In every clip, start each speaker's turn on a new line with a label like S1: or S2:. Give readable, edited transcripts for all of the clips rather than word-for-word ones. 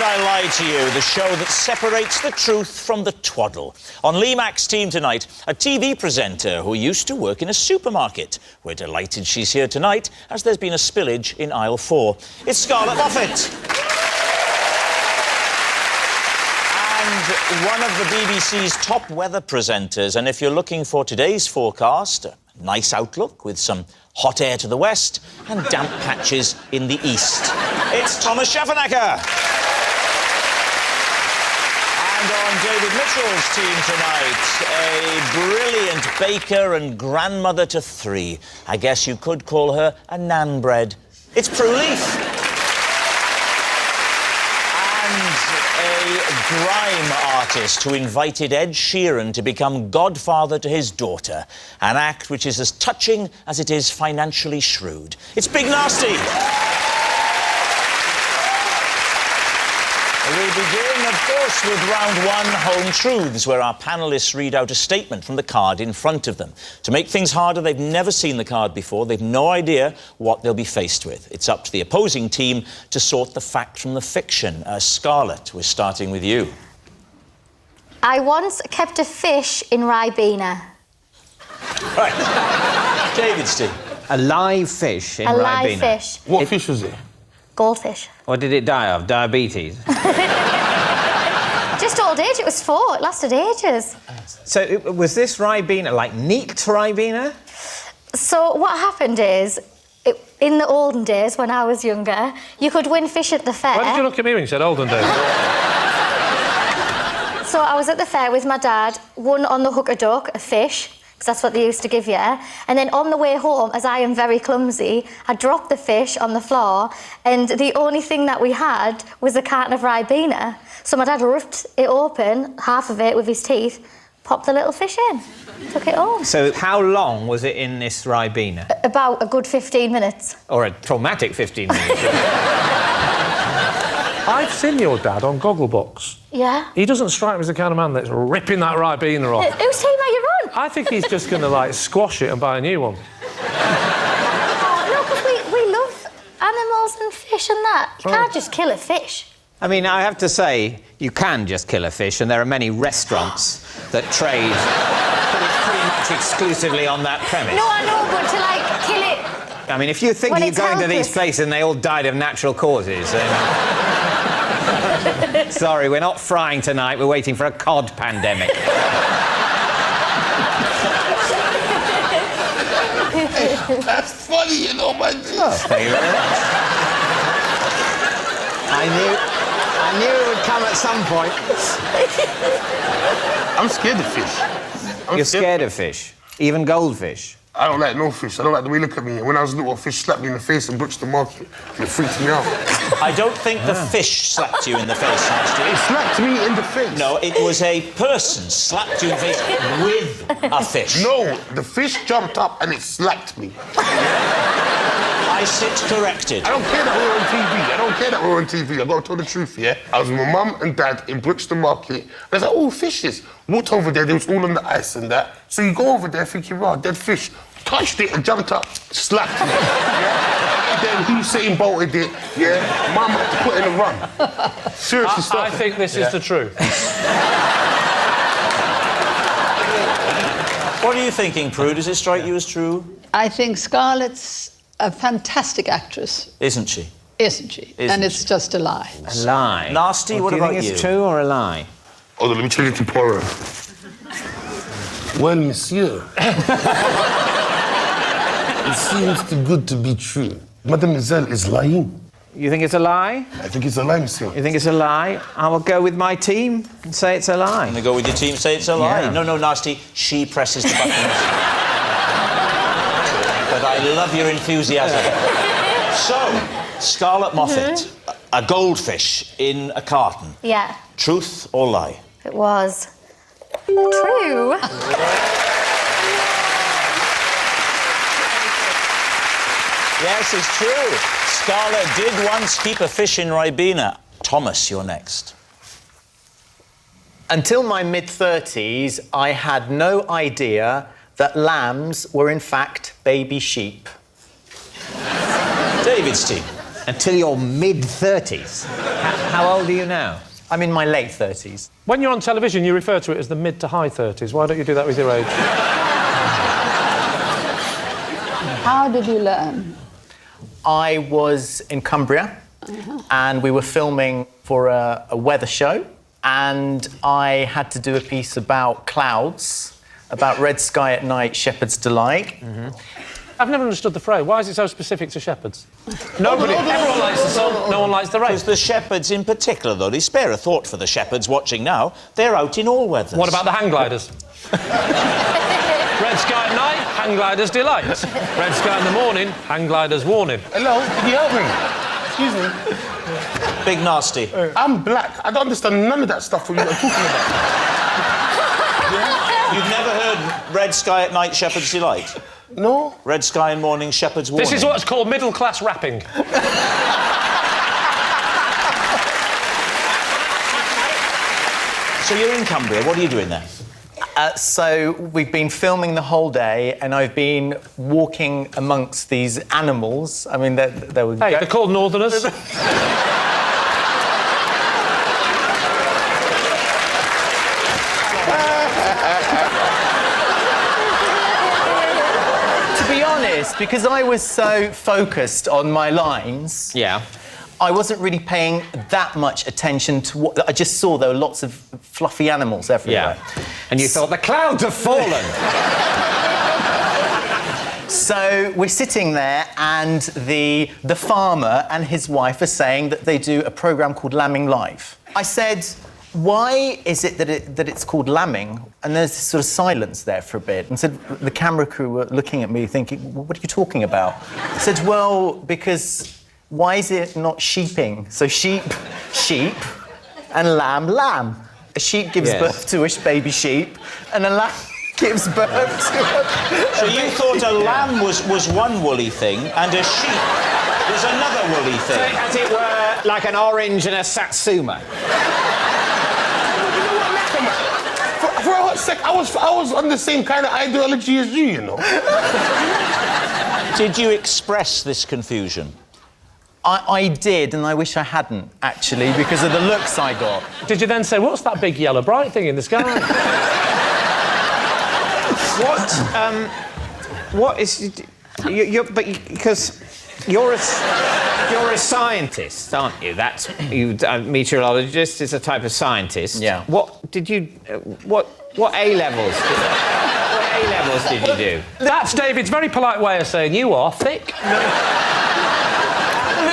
S1: Did I Lie to You? The show that separates the truth from the twaddle. On Lee Mack's team tonight, a TV presenter who used to work in a supermarket. We're delighted she's here tonight, as there's been a spillage in aisle 4. It's Scarlett Moffat. And one of the BBC's top weather presenters. And if you're looking for today's forecast, a nice outlook with some hot air to the west and damp patches in the east. It's Thomas Schaffenacker. And on David Mitchell's team tonight, a brilliant baker and grandmother to 3. I guess you could call her a nan bread. It's Prue Leith. And a grime artist who invited Ed Sheeran to become godfather to his daughter. An act which is as touching as it is financially shrewd. It's Big Nasty. We begin, of course, with round 1, Home Truths, where our panellists read out a statement from the card in front of them. To make things harder, they've never seen the card before. They've no idea what they'll be faced with. It's up to the opposing team to sort the fact from the fiction. Scarlett, we're starting with you.
S2: I once kept a fish in Ribena.
S1: Right. David's team.
S3: A live fish in Ribena.
S2: A live fish.
S4: What fish was it?
S2: Goldfish.
S3: What did it die of? Diabetes?
S2: Just old age, it was 4. It lasted ages.
S3: So, was this Ribena, like, neat Ribena?
S2: So what happened is, in the olden days, when I was younger, you could win fish at the fair.
S4: Why did you look at me when you said olden days?
S2: So I was at the fair with my dad, won on the hook a duck, a fish, because that's what they used to give you. And then on the way home, as I am very clumsy, I dropped the fish on the floor, and the only thing that we had was a carton of Ribena. So my dad ripped it open, half of it with his teeth, popped the little fish in, took it home.
S3: So how long was it in this Ribena?
S2: About a good 15 minutes.
S3: Or a traumatic 15 minutes.
S4: I've seen your dad on Gogglebox.
S2: Yeah?
S4: He doesn't strike me as the kind of man that's ripping that Ribena off.
S2: Whose team are you on?
S4: I think he's just going to, like, squash it and buy a new one.
S2: No, because we love animals and fish and that. You can't just kill a fish.
S3: I mean, I have to say, you can just kill a fish, and there are many restaurants that trade pretty much exclusively on that premise.
S2: No, I know, but to, like, kill it...
S3: I mean, if you think you're going to these places and they all died of natural causes, then... Sorry, we're not frying tonight, we're waiting for a cod pandemic.
S5: That's funny, you know, my G.
S3: Oh, thank you very much. I knew it would come at some point.
S5: I'm scared of fish.
S3: You're scared of fish? Even goldfish?
S5: I don't like no fish. I don't like the way they look at me. And when I was little, a fish slapped me in the face in Brixton Market. And it freaked me out.
S1: I don't think the fish slapped you in the face, Nasty.
S5: It slapped me in the face.
S1: No, it was a person slapped you in the face with a fish.
S5: No, the fish jumped up and it slapped me.
S1: I sit corrected.
S5: I don't care that we're on TV. I don't care that we're on TV. I gotta tell the truth, yeah? I was with my mum and dad in Brixton Market. I was like, oh, fishes. Walked over there, they was all on the ice and that. So you go over there thinking, wow, dead fish. Touched it and jumped up, slapped me. Yeah? Then Usain bolted it, yeah? Mum had to put in a run. Seriously, stop.
S4: I think this is the truth.
S1: What are you thinking, Prue? Does it strike you as true?
S6: I think Scarlett's a fantastic actress.
S1: Isn't she?
S6: Isn't she?
S1: Isn't
S6: and it's just a lie.
S3: A lie?
S1: Nasty, what about you?
S3: Do you think it's true or a lie?
S5: Hold on, let me change it to Poirot. Well, monsieur, it seems too good to be true. Mademoiselle is lying.
S3: You think it's a lie?
S5: I think it's a lie, monsieur.
S3: You think it's a lie? I will go with my team and say it's a lie.
S1: I'm going to go with your team, say it's a lie.
S3: Yeah.
S1: No, Nasty, she presses the buttons. But I love your enthusiasm. So, Scarlett Moffat, a goldfish in a carton.
S2: Yeah.
S1: Truth or lie?
S2: It was. True.
S1: Yes, it's true. Scarlett did once keep a fish in Ribena. Thomas, you're next.
S7: Until my mid-30s, I had no idea that lambs were in fact baby sheep.
S1: David's team.
S3: Until your mid-30s. How old are you now?
S7: I'm in my late 30s.
S4: When you're on television, you refer to it as the mid to high 30s. Why don't you do that with your age?
S6: How did you learn?
S7: I was in Cumbria and we were filming for a weather show, and I had to do a piece about clouds, about red sky at night, shepherd's delight.
S4: I've never understood the phrase. Why is it so specific to shepherds? Nobody. Everyone likes the song, no one likes the rain.
S1: Because the shepherds in particular, though, they spare a thought for the shepherds watching now. They're out in all weathers.
S4: What about the hang gliders? Red sky at night, hang gliders delight. Red sky in the morning, hang gliders warning.
S5: Hello, can you help me? Excuse me.
S1: Big nasty.
S5: I'm black. I don't understand none of that stuff what you're talking about.
S1: You've never heard red sky at night, shepherd's delight?
S5: No?
S1: Red sky in morning, shepherd's warning.
S4: This is what's called middle-class rapping.
S1: So you're in Cumbria. What are you doing there?
S7: So we've been filming the whole day, and I've been walking amongst these animals. I mean, they were...
S4: Hey, they're called northerners.
S7: To be honest, because I was so focused on my lines...
S3: Yeah.
S7: I wasn't really paying that much attention to what... I just saw there were lots of fluffy animals everywhere.
S3: Yeah. And you thought, the clouds have fallen.
S7: So we're sitting there, and the farmer and his wife are saying that they do a programme called Lambing Live. I said, why is it that it's called lambing? And there's this sort of silence there for a bit. And said, the camera crew were looking at me thinking, what are you talking about? I said, well, because... why is it not sheeping? So sheep, and lamb. A sheep gives birth to a baby sheep, and a lamb gives birth to a...
S1: So you thought a lamb was one woolly thing, and a sheep was another woolly
S3: So,
S1: thing.
S3: as it were, like an orange and a satsuma.
S5: For a hot sec, I was on the same kind of ideology as you, you know.
S1: Did you express this confusion?
S7: I did, and I wish I hadn't, actually, because of the looks I got.
S4: Did you then say, what's that big yellow bright thing in the sky?
S3: What is... because you're a scientist, aren't you? That's... a meteorologist is a type of scientist.
S7: Yeah.
S3: What did you... what A-levels what A-levels did you do?
S4: That's David's very polite way of saying you are thick.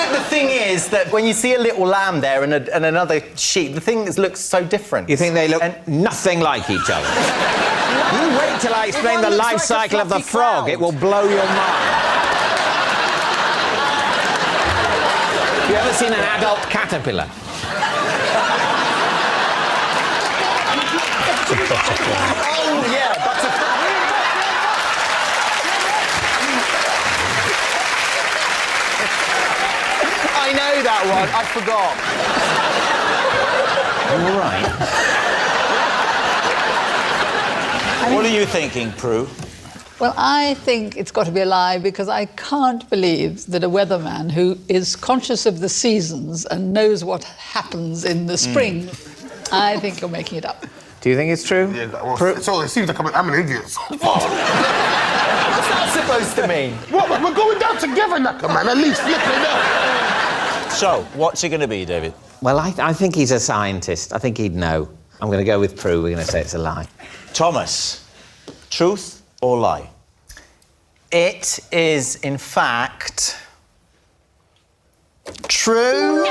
S7: The thing is that when you see a little lamb there and another sheep, the thing looks so different.
S3: You think they look nothing like each other? You wait till I explain the life cycle of the frog. It will blow your mind. You ever seen an adult caterpillar?
S7: Oh, yeah, that's a... I know that one. I forgot.
S1: All right. What are you thinking, Prue?
S6: Well, I think it's got to be a lie, because I can't believe that a weatherman who is conscious of the seasons and knows what happens in the spring, I think you're making it up.
S3: Do you think it's true?
S5: Yeah, well, so it seems like I'm an idiot.
S7: What's that supposed to mean?
S5: What? We're going down together, Naka, man. At least flip it up.
S1: So, what's it going to be, David?
S3: Well, I think he's a scientist. I think he'd know. I'm going to go with Prue. We're going to say it's a lie.
S1: Thomas, truth or lie?
S7: It is, in fact, true.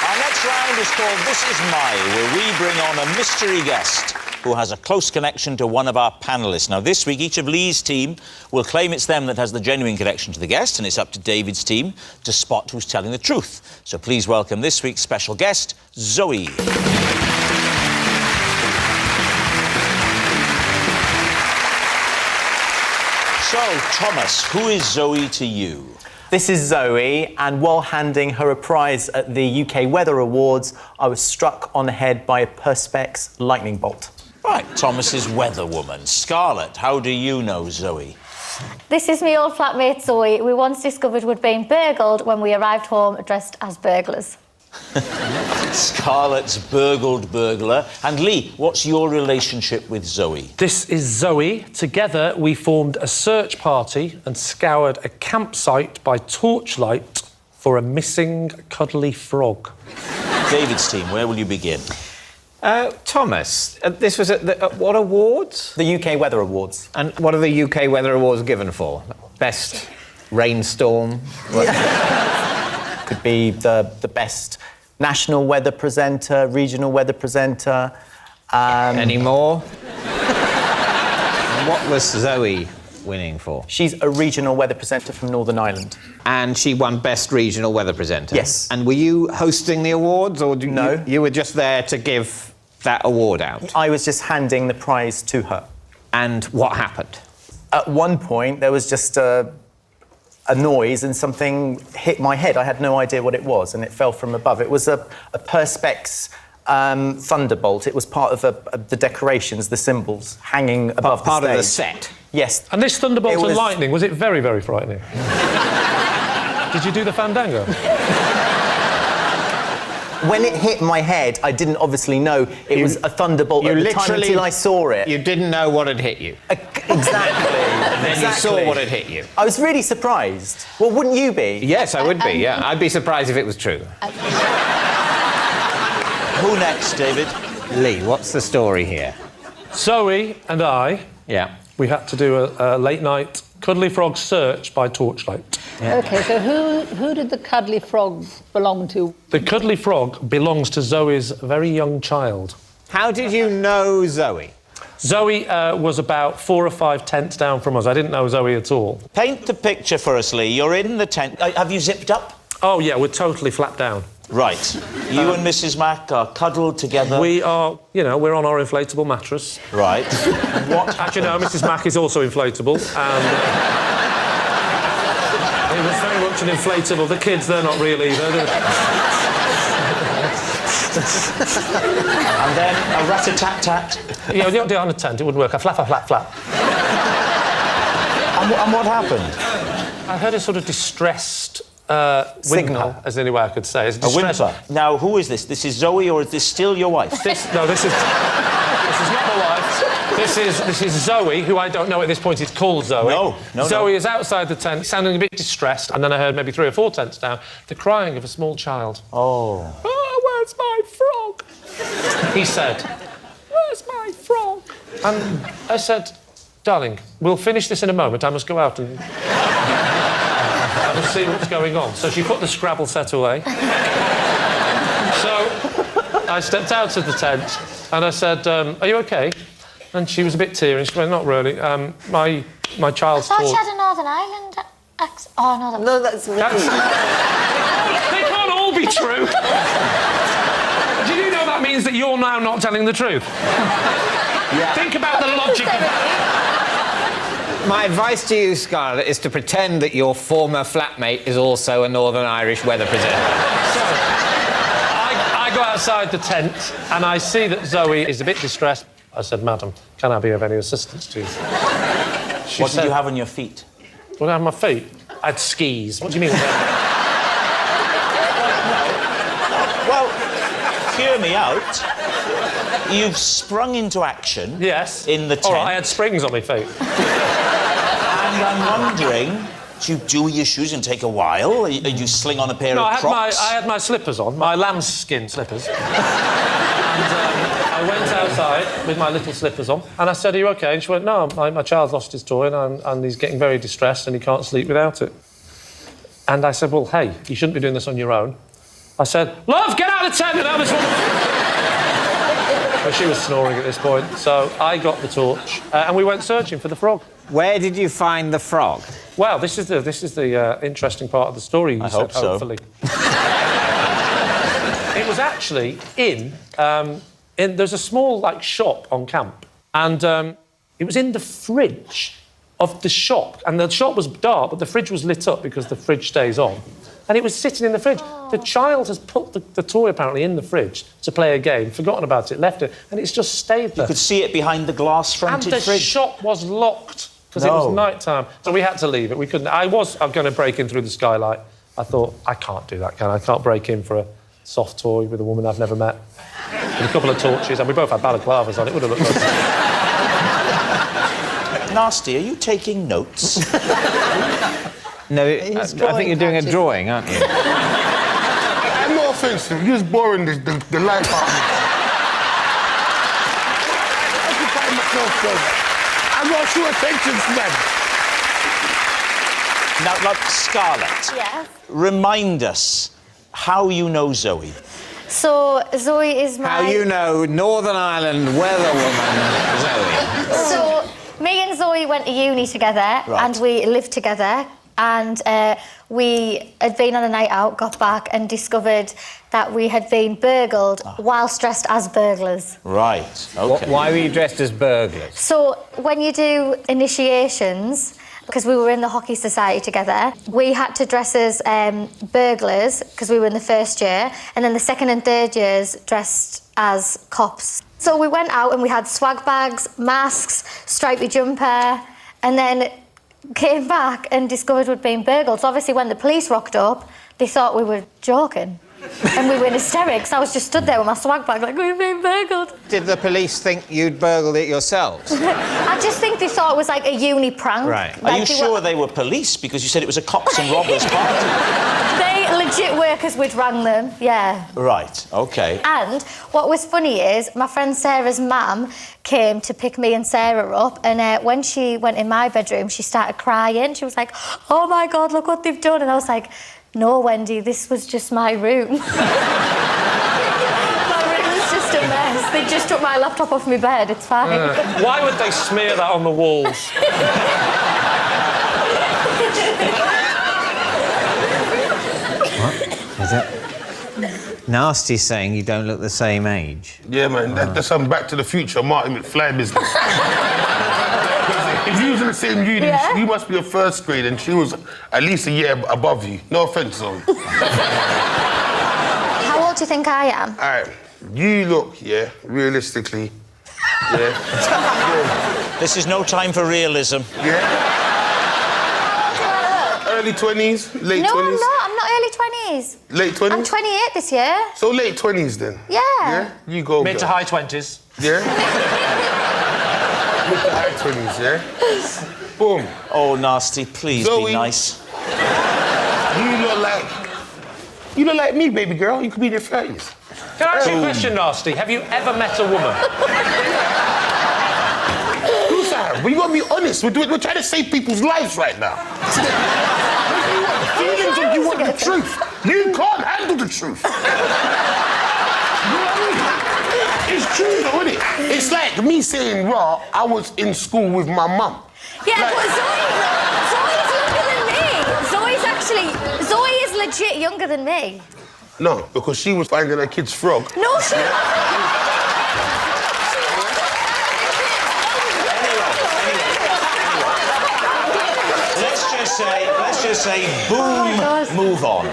S1: Our next round is called This Is My, where we bring on a mystery guest who has a close connection to one of our panellists. Now, this week, each of Lee's team will claim it's them that has the genuine connection to the guest, and it's up to David's team to spot who's telling the truth. So please welcome this week's special guest, Zoe. So, Thomas, who is Zoe to you?
S7: This is Zoe, and while handing her a prize at the UK Weather Awards, I was struck on the head by a Perspex lightning bolt.
S1: Right, Thomas's weather woman. Scarlett, how do you know Zoe?
S2: This is my old flatmate Zoe. We once discovered we'd been burgled when we arrived home dressed as burglars.
S1: Scarlett's burgled burglar. And Lee, what's your relationship with Zoe?
S4: This is Zoe. Together, we formed a search party and scoured a campsite by torchlight for a missing cuddly frog.
S1: David's team, where will you begin?
S3: Thomas, this was at what awards?
S7: The UK Weather Awards.
S3: And what are the UK Weather Awards given for? Best rainstorm?
S7: Could be the best national weather presenter, regional weather presenter.
S3: Any more? And what was Zoe winning for?
S7: She's a regional weather presenter from Northern Ireland.
S3: And she won Best Regional Weather Presenter?
S7: Yes.
S3: And were you hosting the awards, or
S7: No.
S3: you were just there to give that award out?
S7: I was just handing the prize to her.
S3: And what happened?
S7: At one point, there was just a noise and something hit my head. I had no idea what it was, and it fell from above. It was a Perspex thunderbolt. It was part of the decorations, the symbols, hanging above
S3: Part
S7: the
S3: of the
S7: stage.
S3: set?
S7: Yes.
S4: And this thunderbolt
S7: It
S4: and
S7: was-
S4: lightning, was it very, very frightening? Did you do the fandango?
S7: When it hit my head, I didn't obviously know it was a thunderbolt at the time until I saw it.
S3: You didn't know what had hit you.
S7: Exactly.
S3: Then you saw what had hit you.
S7: I was really surprised. Well, wouldn't you be?
S3: Yes, I would be, yeah. I'd be surprised if it was true.
S1: Who next, David?
S3: Lee, what's the story here?
S4: Zoe and I,
S3: Yeah.
S4: we had to do a late-night cuddly frog search by torchlight.
S6: OK, so who did the cuddly frog belong to?
S4: The cuddly frog belongs to Zoe's very young child.
S3: How did you know Zoe?
S4: Zoe was about 4 or 5 tents down from us. I didn't know Zoe at all.
S1: Paint the picture for us, Lee. You're in the tent. Have you zipped up?
S4: Oh, yeah, we're totally flat down.
S1: Right. You and Mrs. Mack are cuddled together.
S4: We are, we're on our inflatable mattress.
S1: Right. What?
S4: Actually, no, Mrs. Mack is also inflatable, and it was very much an inflatable. The kids, they're not really either.
S1: And then a rat-a-tat-tat.
S4: Yeah, you don't do it on a tent, it wouldn't work. A flap, a flap, flap.
S1: And what happened?
S4: I heard a sort of distressed
S7: Signal.
S4: whimper, as any way I could say. It's
S1: A
S4: distressed.
S1: whimper. Now, who is this? This is Zoe, or is this still your wife?
S4: This is not my wife. This is Zoe, who I don't know at this point is called Zoe.
S1: No.
S4: Zoe is outside the tent, sounding a bit distressed, and then I heard maybe 3 or 4 tents down, the crying of a small child.
S1: Oh.
S4: Oh, where's my frog? He said, where's my frog? And I said, darling, we'll finish this in a moment. I must go out and see what's going on. So she put the Scrabble set away. So I stepped out of the tent and I said, are you OK? And she was a bit teary and she went, not really. My child's
S2: I thought
S4: called...
S2: she had a Northern Ireland accent. Oh, no,
S7: No, that's...
S4: They can't all be true. Did you know that means that you're now not telling the truth?
S7: Yeah.
S4: Think about the logic of that.
S3: My advice to you, Scarlett, is to pretend that your former flatmate is also a Northern Irish weather presenter.
S4: So, I go outside the tent and I see that Zoe is a bit distressed. I said, madam, can I be of any assistance to you?
S1: What did you have on your feet?
S4: What did I have on my feet? I had skis. What do you mean?
S1: Well, hear me out. You've sprung into action.
S4: Yes.
S1: In the tent.
S4: All right, I had springs on my feet.
S1: And I'm wondering, do you do your shoes and take a while? Or you sling on a pair of Crocs?
S4: I had my slippers on, my lambskin slippers. And I went outside with my little slippers on, and I said, are you OK? And she went, no, my child's lost his toy and he's getting very distressed and he can't sleep without it. And I said, well, hey, you shouldn't be doing this on your own. I said, love, get out of the tent and have this one. Well, she was snoring at this point, so I got the torch and we went searching for the frog.
S3: Where did you find the frog?
S4: Well, this is the interesting part of the story.
S1: I hope so.
S4: Hopefully. It was actually in there's a small shop on camp, and it was in the fridge of the shop, and the shop was dark, but the fridge was lit up because the fridge stays on, and it was sitting in the fridge. The child has put the toy apparently in the fridge to play a game, forgotten about it, left it, and it's just stayed there.
S1: You could see it behind the glass-fronted
S4: And the
S1: fridge.
S4: shop was locked because it was night time, so we had to leave it. We couldn't. I was going to break in through the skylight. I thought, I can't do that, can I? I can't break in for a soft toy with a woman I've never met. With a couple of torches, and we both had balaclavas on. It would have looked like...
S1: Nasty, are you taking notes?
S3: No, I think you're doing a drawing, aren't you?
S5: I'm not offensive. You're just boring the life out of me. I occupy myself, brother. I'm not sure attention span.
S1: Now, Scarlett.
S2: Yes.
S1: Remind us how you know Zoe.
S2: So Zoe is my...
S3: How you know Northern Ireland weatherwoman Zoe?
S2: So me and Zoe went to uni together, and we lived together. And we had been on a night out, got back and discovered that we had been burgled whilst dressed as burglars.
S1: Right, OK.
S3: Why were you dressed as burglars?
S2: So when you do initiations, because we were in the hockey society together, we had to dress as burglars because we were in the first year, and then the second and third years dressed as cops. So we went out and we had swag bags, masks, stripy jumper, and then came back and discovered we'd been burgled. So obviously when the police rocked up, they thought we were joking. And we were in hysterics. I was just stood there with my swag bag like, we've been burgled.
S3: Did the police think you'd burgled it yourselves?
S2: I just think they thought it was like a uni prank.
S3: Right.
S1: Are you sure they were police? Because you said it was a cops and robbers party.
S2: They legit workers, we'd rang them, yeah.
S1: Right, OK.
S2: And what was funny is my friend Sarah's mum came to pick me and Sarah up, and when she went in my bedroom, she started crying. She was like, oh my God, look what they've done. And I was like, no, Wendy, this was just my room. My room was just a mess. They just took my laptop off my bed, it's fine.
S4: Why would they smear that on the walls?
S3: Is it? Nasty's saying you don't look the same age.
S5: Yeah, man, that's some Back to the Future Marty McFly business. If you was in the same uni, you must be a first grade, and she was at least a year above you. No offence, Zoe.
S2: How old do you think I am?
S5: All right, you look, realistically,
S1: This is no time for realism.
S5: Early 20s, late 20s?
S2: No, I'm not. I'm not early 20s.
S5: Late 20s?
S2: I'm 28 this year.
S5: So late 20s then?
S2: Yeah.
S5: Yeah? You go,
S4: Mid to
S5: girl.
S4: high 20s.
S5: Yeah? Mid to high 20s, yeah? Boom.
S1: Oh, Nasty, please
S5: Zoe.
S1: be nice.
S5: You look like me, baby girl. You could be in your 30s.
S4: Can I ask you a question, Nasty? Have you ever met a woman?
S5: Who's that? But you gotta be honest. We're trying to save people's lives right now. Feelings of you want the truth. You can't handle the truth. You know what I mean? It's true though, isn't it? It's like me saying, raw, I was in school with my mum.
S2: Yeah, but Zoe's younger than me. Zoe is legit younger than me.
S5: No, because she was finding her kid's frog.
S2: No, she
S1: Let's just say, boom, move on.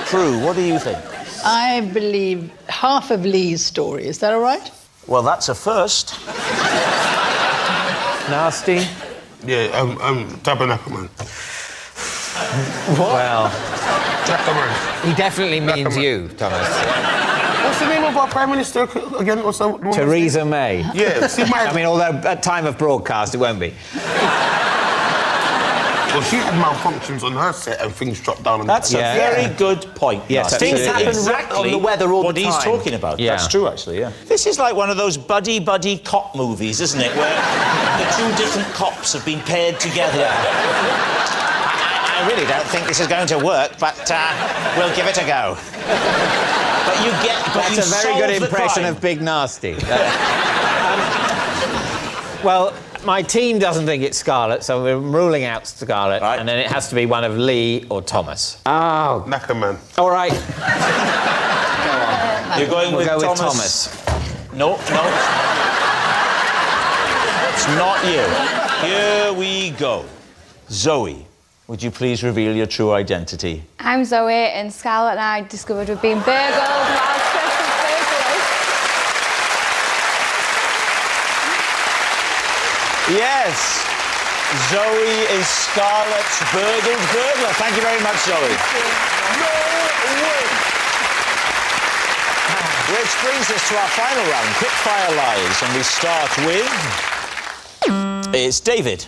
S1: Prue, what do you think?
S6: I believe half of Lee's story. Is that all right?
S1: Well, that's a first.
S3: Nasty?
S5: Yeah, Tabernacle Man.
S3: Well,
S5: Tabernacle.
S3: he definitely means you, Thomas.
S5: What's the name of our Prime Minister again? What's the woman's
S3: Theresa May.
S5: name? Yeah, see my...
S3: I mean, although at time of broadcast it won't be.
S5: Well, she had malfunctions on her set and things dropped down on
S1: That's
S5: the
S1: a very good point.
S3: Yes,
S1: Nasty.
S3: things happen
S1: exactly
S7: on the weather all
S1: what
S7: the
S1: he's
S7: time.
S1: talking about.
S3: Yeah.
S1: That's true, actually, yeah. This is like one of those buddy cop movies, isn't it, where the two different cops have been paired together. I really don't think this is going to work, but we'll give it a go. But you get...
S3: That's a very good impression of Big Nasty. Well, my team doesn't think it's Scarlett, so we're ruling out Scarlett,
S1: Right.
S3: and then it has to be one of Lee or Thomas. Oh,
S5: Knackerman.
S3: all right.
S1: You're going
S3: We'll
S1: with
S3: go with
S1: Thomas.
S3: Thomas.
S1: No. It's not you. Here we go. Zoe, Would you please reveal your true identity?
S8: I'm Zoe, and Scarlett and I discovered we've been burgled while Christmas burglars.
S1: Yes! Zoe is Scarlett's burgled burglar. Thank you very much, Zoe. No way! Which brings us to our final round, quickfire lies, and we start with... It's David.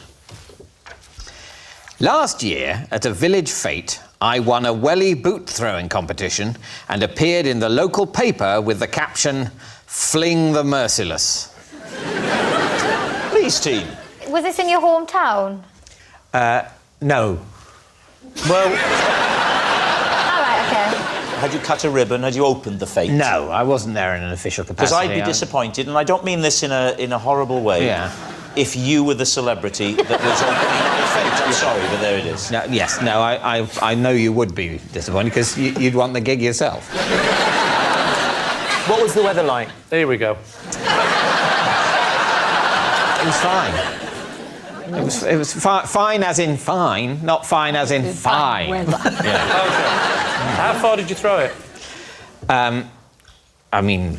S3: Last year, at a village fete, I won a welly boot throwing competition and appeared in the local paper with the caption, "Fling the Merciless."
S1: Please, team.
S2: Was this in your hometown?
S3: No.
S1: Well,
S2: All right, okay.
S1: had you cut a ribbon? Had you opened the fete?
S3: No, I wasn't there in an official
S1: Because
S3: capacity.
S1: I'd be disappointed, and I don't mean this in a horrible way.
S3: Yeah.
S1: If you were the celebrity that was opening the fete. I'm sorry, but there it is.
S3: No, yes, no, I know you would be disappointed because you'd want the gig yourself.
S7: What was the weather like?
S4: Here we go.
S3: It was fine. It was fine as in fine, not fine as in fine.
S6: Weather.
S4: Okay. How far did you throw it?
S3: I mean,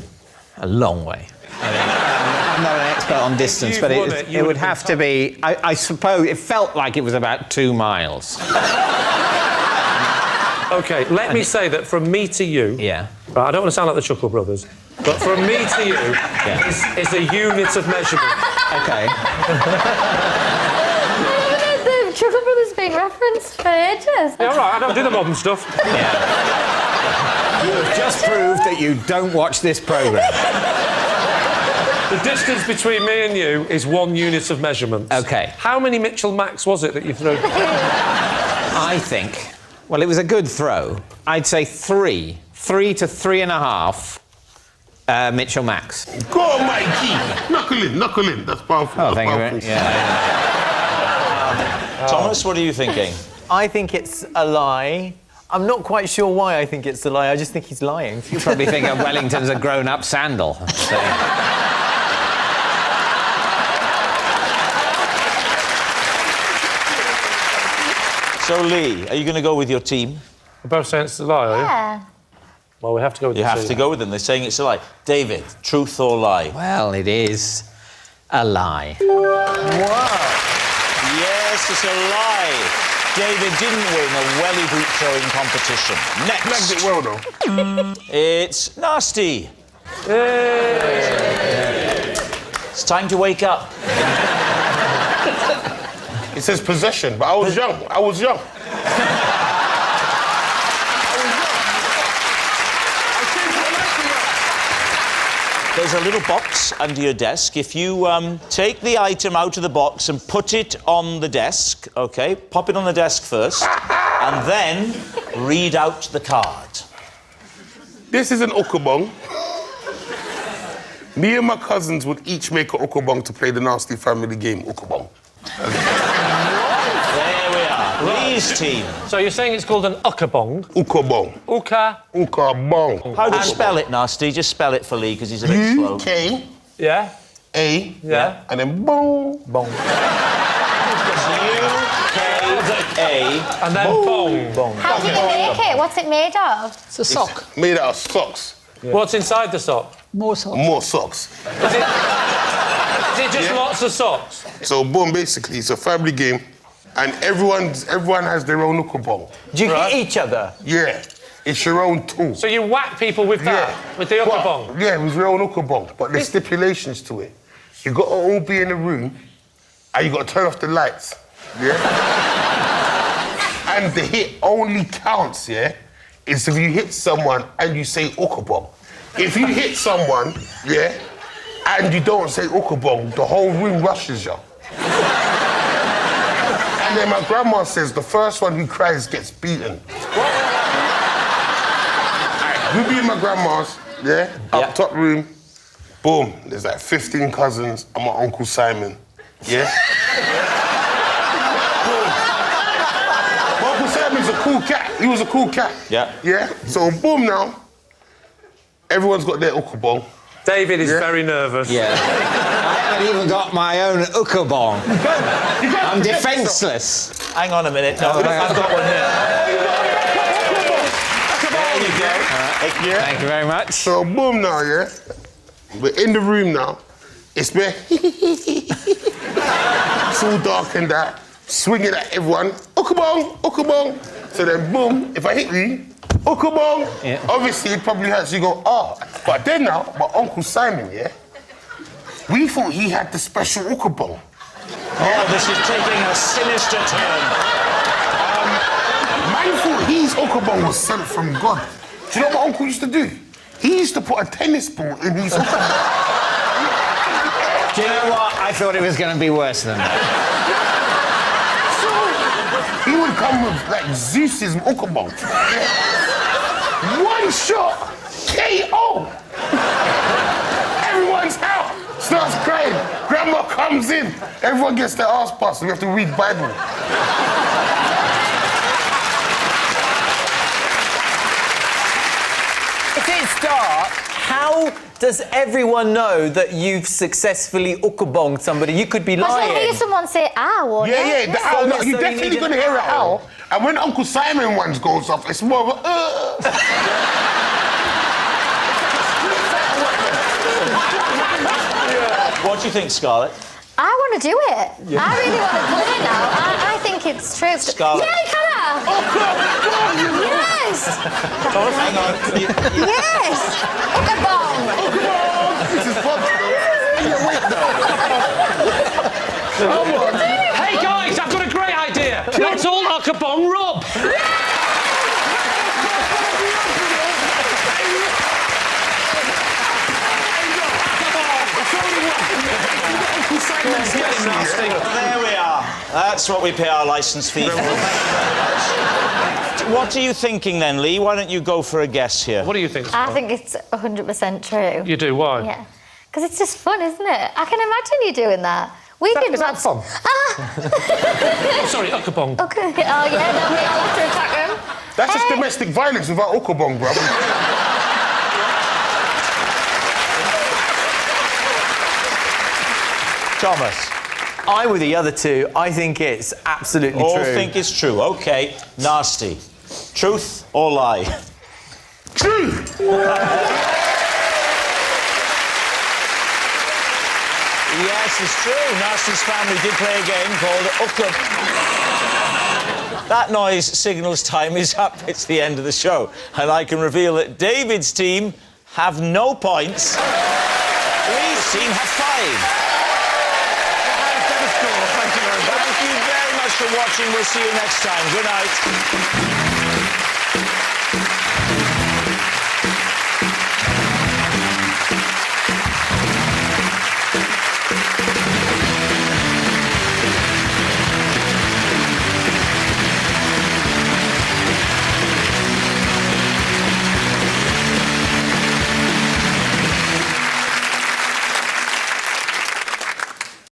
S3: a long way. I'm not an expert on distance,
S4: you've
S3: but
S4: won
S3: it
S4: you
S3: would
S4: have
S3: have to be... I suppose it felt like it was about 2 miles.
S4: OK, let me say that from me to you...
S3: Yeah.
S4: Right, I don't want to sound like the Chuckle Brothers, but from me to you is a unit of measurement.
S3: OK.
S2: The Chuckle Brothers being referenced for ages.
S4: Yeah, all right, I don't do the modern stuff.
S3: You have just proved that you don't watch this programme.
S4: The distance between me and you is 1 unit of measurement.
S3: OK.
S4: How many Mitchell Max was it that you threw?
S3: I think... Well, it was a good throw. I'd say 3 to 3.5 Mitchell Max.
S5: Go on, Mikey. Knuckle in. That's powerful.
S3: Oh,
S5: That's
S3: thank you
S5: powerful.
S3: very much.
S1: Thomas, what are you thinking?
S7: I think it's a lie. I'm not quite sure why I think it's a lie. I just think he's lying.
S3: You probably think of Wellington's a grown-up sandal. So.
S1: So, Lee, are you going to go with your team?
S4: We're both saying it's a lie, are you?
S2: Yeah.
S4: Well, we have to go with
S1: You
S4: the
S1: have
S4: two.
S1: to go with them. They're saying it's a lie. David, truth or lie?
S3: Well, it is a lie.
S1: Yes, it's a lie. David didn't win a welly boot throwing competition.
S5: Flagged
S1: Next,
S5: it well, though.
S1: it's Nasty. It's time to wake up.
S5: It says possession, but I was young.
S1: There's a little box under your desk. If you take the item out of the box and put it on the desk, OK, pop it on the desk first, and then read out the card.
S5: This is an okobong. Me and my cousins would each make an okobong to play the Nasty family game, okobong.
S1: There we are. Lee's team.
S4: So you're saying it's called an ukabong?
S5: Okobong. Okobong.
S1: How do you spell it, Nasty? Just spell it for Lee, because he's a bit slow.
S5: U-K-A,
S4: Yeah? Yeah.
S5: and then bong.
S1: U-K-A.
S4: And then bong.
S2: How do you make it? What's it made of?
S6: It's a sock.
S5: Made out of socks.
S4: What's inside the sock?
S6: More socks.
S5: More socks.
S4: Is it just lots of socks?
S5: So, boom, basically, it's a family game, and everyone has their own okobong.
S7: Do you
S4: Right.
S7: hit each other?
S5: Yeah, it's your own tool.
S4: So you whack people with that? With the ukabong?
S5: Well, yeah, it was your own okobong, but there's stipulations to it. You got to all be in a room, and you got to turn off the lights. Yeah. And the hit only counts. Yeah, is if you hit someone and you say okobong. If you hit someone, yeah, and you don't say okobong, the whole room rushes you. And then my grandma says the first one who cries gets beaten. Alright, we be in my grandma's, yeah, up top room. Boom, there's like 15 cousins and my Uncle Simon, yeah? Boom. My Uncle Simon's a cool cat. He was a cool cat.
S1: Yeah.
S5: Yeah? So boom now, everyone's got their okobong.
S4: David is very nervous.
S3: Yeah. I haven't even got my own ukabong. I'm defenceless.
S1: Hang on a minute. No, I've got one here. There you go.
S3: Thank you very much.
S5: So, boom now, yeah? We're in the room now. It's where it's all dark and that, swinging at everyone. Ukabong, ukabong. So then, boom, if I hit you, ukabong.
S3: Yeah.
S5: Obviously, it probably hurts. You go, oh. But then now, my Uncle Simon, yeah? We thought he had the special ukabong.
S1: Oh, this is taking a sinister turn.
S5: Man thought his ukabong was sent from God. Do you know what Uncle used to do? He used to put a tennis ball in his ukabong.
S3: Do you know what? I thought it was going to be worse than that.
S5: He would come with, like, Zeus's ukabong. One shot, KO! Everyone's out, starts crying. Grandma comes in. Everyone gets their ass passed. We have to read Bible.
S7: If it's dark, how does everyone know that you've successfully ukabonged somebody? You could be
S2: I
S7: lying.
S2: hear someone say ow, won't
S5: Yeah,
S2: you?
S5: the owl. No,
S7: so
S5: you're
S7: you
S5: definitely
S7: need
S5: going to
S7: an
S5: hear an
S7: owl.
S5: owl. And when Uncle Simon one's goes off, it's more of a...
S1: What do you think, Scarlett?
S2: I want to do it. I really want to come in now. I think it's true.
S1: Scarlett.
S2: Yay, colour! Yes!
S1: Hang on.
S2: Yes! Ukabong!
S5: This is fun,
S4: Hey, guys, I've got a great idea. Let's all ukabong rub.
S1: There we are. That's what we pay our licence fee for. Thank you very much. What are you thinking then, Lee? Why don't you go for a guess here?
S4: What do you think?
S2: I think it's 100% true.
S4: You do, why?
S2: Yeah. Because it's just fun, isn't it? I can imagine you doing that. We could...
S4: Is that fun?
S2: Ah!
S4: Oh, sorry, ukabong.
S2: Okay. Oh, yeah, no, we all have to attack him.
S5: That's just domestic violence without ukabong, bro.
S1: Thomas.
S7: I'm with the other two. I think it's absolutely
S1: All
S7: true.
S1: think it's true. OK. Nasty. Truth or lie?
S5: Truth!
S1: Yes, it's true. Nasty's family did play a game called Ukab. That noise signals time is up. It's the end of the show. And I can reveal that David's team have no points. Lee's team have 5. Thank you very much for watching. We'll see you next time. Good night.